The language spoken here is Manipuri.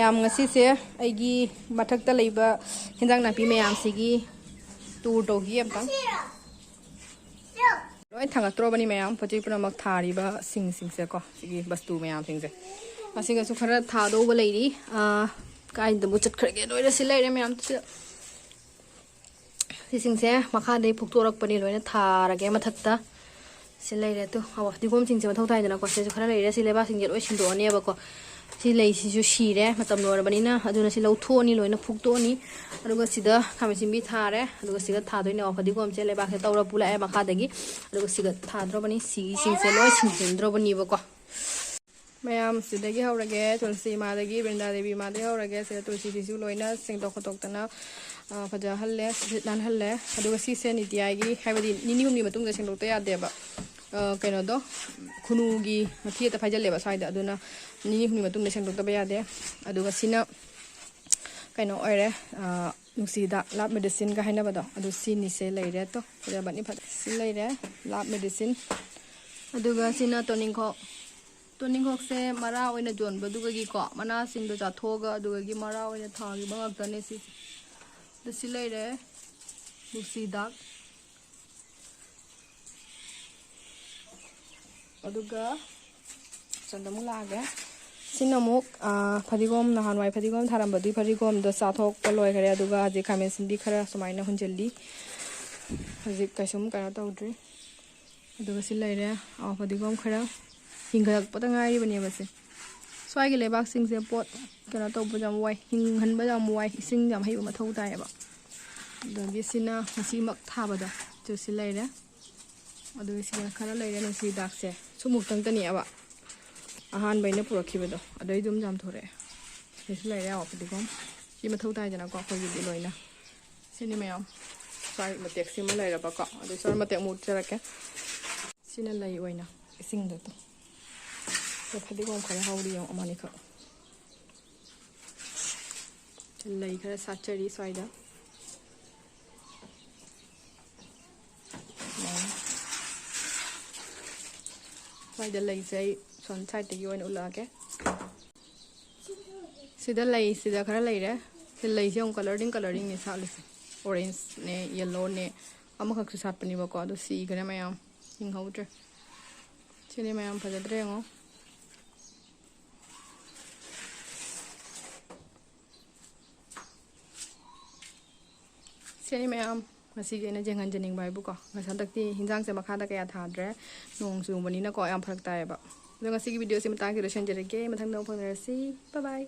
ꯃꯌꯥꯝ ꯉꯁꯤꯁꯦ ꯑꯩꯒꯤ ꯃꯊꯛꯇ ꯂꯩꯕ ꯍꯦꯟꯖꯥꯡ ꯅꯥꯄꯤ ꯃꯌꯥꯝꯁꯤꯒꯤ ꯇꯨꯔ ꯇꯧꯈꯤ ꯑꯝꯇꯪ ꯂꯣꯏ ꯊꯥꯡꯒꯠꯇ꯭ꯔꯕꯅꯤ ꯃꯌꯥꯝ ꯄꯣꯠꯆꯩ ꯄꯨꯝꯅꯃꯛ ꯊꯥꯔꯤꯕ ꯁꯤꯡꯁꯦꯀꯣ ꯁꯤꯒꯤ ꯕꯁꯇꯨ ꯃꯌꯥꯝꯁꯤꯡꯁꯦ ꯑꯁꯤꯒꯁꯨ ꯈꯔ ꯊꯥꯗꯧꯕ ꯂꯩꯔꯤ ꯀꯥꯏꯗꯕꯨ ꯆꯠꯈ꯭ꯔꯒꯦ ꯂꯣꯏꯅ ꯁꯤ ꯂꯩꯔꯦ ꯃꯌꯥꯝ ꯁꯤꯁꯤꯡꯁꯦ ꯃꯈꯥꯗꯩ ꯐꯨꯛꯇꯣꯔꯛꯄꯅꯤ ꯂꯣꯏꯅ ꯊꯥꯔꯒꯦ ꯃꯊꯛꯇ ꯁꯤ ꯂꯩꯔꯦ ꯇꯨ ꯐꯗꯤꯒꯣꯝꯁꯤꯡꯁꯦ ꯃꯊꯧ ꯇꯥꯏꯗꯅꯀꯣ ꯁꯤꯁꯨ ꯈꯔ ꯂꯩꯔꯦ ꯁꯤ ꯂꯩꯕꯥꯛꯁꯤꯡꯁꯦ ꯂꯣꯏ ꯁꯤꯟꯗꯣꯛꯑꯅꯦꯕꯀꯣ ꯁꯤ ꯂꯩꯁꯤꯁꯨ ꯁꯤꯔꯦ ꯃꯇꯝ ꯂꯣꯏꯔꯕꯅꯤꯅ ꯑꯗꯨꯅ ꯁꯤ ꯂꯧꯊꯣꯛꯑꯅꯤ ꯂꯣꯏꯅ ꯐꯨꯛꯇꯣꯛꯑꯅꯤ ꯑꯗꯨꯒ ꯁꯤꯗ ꯈꯥꯃꯦꯟꯁꯤꯟꯕꯤ ꯊꯥꯔꯦ ꯑꯗꯨꯒ ꯁꯤꯒ ꯊꯥꯗꯣꯏꯅꯦ ꯐꯗꯤꯒꯣꯝꯁꯦ ꯂꯩꯕꯥꯛꯁꯦ ꯇꯧꯔ ꯄꯨꯂꯛꯑꯦ ꯃꯈꯥꯗꯒꯤ ꯑꯗꯨꯒ ꯁꯤꯒ ꯊꯥꯗ꯭ꯔꯕꯅꯤ ꯁꯤꯒꯤꯁꯤꯡꯁꯦ ꯂꯣꯏ ꯁꯤꯟꯖꯤꯟꯗ꯭ꯔꯕꯅꯦꯕꯀꯣ ꯃꯌꯥꯝ ꯁꯤꯗꯒꯤ ꯍꯧꯔꯒꯦ ꯇꯨꯜꯁꯤ ꯏꯃꯥꯗꯒꯤ ꯕ꯭ꯔꯤꯟꯗꯥ ꯗꯦꯕꯤ ꯏꯃꯥꯗꯒꯤ ꯍꯧꯔꯒꯦ ꯁꯤꯗ ꯇꯨꯜꯁꯤꯁꯤꯁꯨ ꯂꯣꯏꯅ ꯁꯦꯡꯗꯣꯛ ꯈꯣꯠꯇꯣꯛꯇꯅ ꯐꯖꯍꯜꯂꯦ ꯅꯥꯟꯍꯜꯂꯦ ꯑꯗꯨꯒ ꯁꯤꯁꯦ ꯅꯤꯇꯤꯌꯥꯒꯤ ꯍꯥꯏꯕꯗꯤ ꯅꯤꯅꯤ ꯍꯨꯝꯅꯤ ꯃꯇꯨꯡꯗ ꯁꯦꯡꯗꯣꯛꯇ ꯌꯥꯗꯦꯕ ꯀꯩꯅꯣꯗꯣ ꯈꯨꯅꯨꯒꯤ ꯃꯊꯤ ꯑꯇ ꯐꯥꯏꯖꯜꯂꯦꯕ ꯁ꯭ꯋꯥꯏꯗ ꯑꯗꯨꯅ ꯅꯤꯅꯤ ꯍꯨꯝꯅꯤ ꯃꯇꯨꯡꯗ ꯁꯦꯡꯗꯣꯛꯇꯕ ꯌꯥꯗꯦ ꯑꯗꯨꯒ ꯁꯤꯅ ꯀꯩꯅꯣ ꯑꯣꯏꯔꯦ ꯅꯨꯡꯁꯤꯗ ꯂꯥꯞ ꯃꯦꯗꯤꯁꯤꯟꯒ ꯍꯥꯏꯅꯕꯗꯣ ꯑꯗꯨ ꯁꯤꯅꯤꯁꯦ ꯂꯩꯔꯦ ꯇꯣ ꯐꯖꯕꯅꯤ ꯁꯤ ꯂꯩꯔꯦ ꯂꯥꯞ ꯃꯦꯗꯤꯁꯤꯟ ꯑꯗꯨꯒ ꯁꯤꯅ ꯇꯣꯅꯤꯡꯈꯣꯛꯁꯦ ꯃꯔꯥ ꯑꯣꯏꯅ ꯌꯣꯟꯕꯗꯨꯒꯤꯀꯣ ꯃꯅꯥꯁꯤꯡꯗꯣ ꯆꯥꯊꯣꯛꯑꯒ ꯑꯗꯨꯒꯤ ꯃꯔꯥ ꯑꯣꯏꯅ ꯊꯥꯈꯤꯕ ꯉꯥꯛꯇꯅꯦ ꯁꯤꯁꯦ ꯑꯗꯨ ꯁꯤ ꯂꯩꯔꯦ ꯅꯨꯡꯁꯤꯗꯥꯛ ꯑꯗꯨꯒ ꯆꯟꯗꯃꯨꯛ ꯂꯥꯛꯑꯒꯦ ꯁꯤꯅ ꯑꯃꯨꯛ ꯐꯗꯤꯒꯣꯝ ꯅꯍꯥꯟꯋꯥꯏ ꯐꯗꯤꯒꯣꯝ ꯊꯥꯔꯝꯕꯗꯨꯒꯤ ꯐꯗꯤꯒꯣꯝꯗꯣ ꯆꯥꯊꯣꯛꯄ ꯂꯣꯏꯈꯔꯦ ꯑꯗꯨꯒ ꯍꯧꯖꯤꯛ ꯈꯥꯃꯦꯟꯁꯤꯟꯕꯤ ꯈꯔ ꯁꯨꯃꯥꯏꯅ ꯍꯨꯟꯖꯤꯜꯂꯤ ꯍꯧꯖꯤꯛ ꯀꯩꯁꯨꯝ ꯀꯩꯅꯣ ꯇꯧꯗ꯭ꯔꯤ ꯑꯗꯨꯒ ꯁꯤ ꯂꯩꯔꯦ ꯐꯗꯤꯒꯣꯝ ꯈꯔ ꯍꯤꯡꯒꯠꯂꯛꯄꯗ ꯉꯥꯏꯔꯤꯕꯅꯦꯕ ꯁꯦ ꯁ꯭ꯋꯥꯏꯒꯤ ꯂꯩꯕꯥꯛꯁꯤꯡꯁꯦ ꯄꯣꯠ ꯀꯩꯅꯣ ꯇꯧꯕ ꯌꯥꯝ ꯋꯥꯏ ꯍꯤꯡꯍꯟꯕ ꯌꯥꯝ ꯋꯥꯏ ꯏꯁꯤꯡ ꯌꯥꯝ ꯍꯩꯕ ꯃꯊꯧ ꯇꯥꯏꯌꯦꯕ ꯑꯗꯒꯤ ꯁꯤꯅ ꯉꯁꯤꯃꯛ ꯊꯥꯕꯗꯣ ꯁꯤ ꯂꯩꯔꯦ ꯑꯗꯨꯒ ꯁꯤꯅ ꯈꯔ ꯂꯩꯔꯦ ꯅꯨꯡꯁꯤ ꯍꯤꯗꯥꯛꯁꯦ ꯁꯨꯃꯨꯛꯇꯪꯇꯅꯦꯕ ꯑꯍꯥꯟꯕ ꯑꯩꯅ ꯄꯨꯔꯛꯈꯤꯕꯗꯣ ꯑꯗꯩ ꯑꯗꯨꯝ ꯌꯥꯝꯊꯣꯔꯛꯑꯦ ꯁꯤꯁꯨ ꯂꯩꯔꯦ ꯐꯗꯤꯒꯣꯝ ꯁꯤ ꯃꯊꯧ ꯇꯥꯏꯗꯅꯀꯣ ꯑꯩꯈꯣꯏꯒꯤꯗꯤ ꯂꯣꯏꯅ ꯁꯤꯅꯤ ꯃꯌꯥꯝ ꯁ꯭ꯋꯥꯏ ꯃꯇꯦꯛꯁꯤꯃ ꯂꯩꯔꯕꯀꯣ ꯑꯗꯩ ꯁ꯭ꯋꯥꯏ ꯃꯇꯦꯛ ꯑꯃꯨꯛ ꯎꯠꯆꯔꯛꯀꯦ ꯁꯤꯅ ꯂꯩ ꯑꯣꯏꯅ ꯏꯁꯤꯡꯗ ꯐꯗꯤꯒꯣꯝ ꯈꯔ ꯍꯧꯔꯤ ꯌꯦꯡꯉꯣ ꯑꯃꯅꯤꯈꯛ ꯂꯩ ꯈꯔ ꯁꯥꯠꯆꯔꯤ ꯁ꯭ꯋꯥꯏꯗ ꯁ꯭ꯋꯥꯏꯗ ꯂꯩꯁꯦ ꯑꯩ ꯁꯣꯝ ꯁꯥꯏꯗꯇꯒꯤ ꯑꯣꯏꯅ ꯎꯠꯂꯛꯑꯒꯦ ꯁꯤꯗ ꯂꯩ ꯁꯤꯗ ꯈꯔ ꯂꯩꯔꯦ ꯁꯤ ꯂꯩꯁꯦ ꯑꯃꯨꯛ ꯀꯂꯔꯤꯡꯅꯦ ꯁꯥꯠꯂꯤꯁꯦ ꯑꯣꯔꯦꯟꯖꯅꯦ ꯌꯦꯜꯂꯣꯅꯦ ꯑꯃꯈꯛꯁꯨ ꯁꯥꯠꯄꯅꯦꯕꯀꯣ ꯑꯗꯨ ꯁꯤꯈ꯭ꯔꯦ ꯃꯌꯥꯝ ꯍꯤꯡꯍꯧꯗ꯭ꯔꯦ ꯁꯤꯅꯤ ꯃꯌꯥꯝ ꯐꯖꯗ꯭ꯔꯦ ꯌꯦꯡꯉꯣ ꯁꯤꯅꯤ ꯃꯌꯥꯝ ꯉꯁꯤꯒꯤ ꯑꯩꯅ ꯌꯦꯡꯍꯟꯖꯅꯤꯡꯕ ꯍꯥꯏꯕꯨꯀꯣ ꯍꯟꯗꯛꯇꯤ ꯍꯤꯟꯖꯥꯡꯁꯦ ꯃꯈꯥꯗ ꯀꯌꯥ ꯊꯥꯗ꯭ꯔꯦ ꯅꯣꯡ ꯆꯨꯕꯅꯤꯅꯀꯣ ꯌꯥꯝ ꯐꯔꯛ ꯇꯥꯏꯌꯦꯕ ꯑꯗꯣ ꯉꯁꯤꯒꯤ ꯚꯤꯗꯤꯑꯣꯁꯤ ꯃꯇꯥꯡꯁꯤꯗ ꯂꯣꯏꯁꯤꯟꯖꯔꯒꯦ ꯃꯊꯪꯗ ꯑꯃꯨꯛ ꯐꯪꯅꯔꯁꯤ ꯕꯥꯏ ꯕꯥꯏ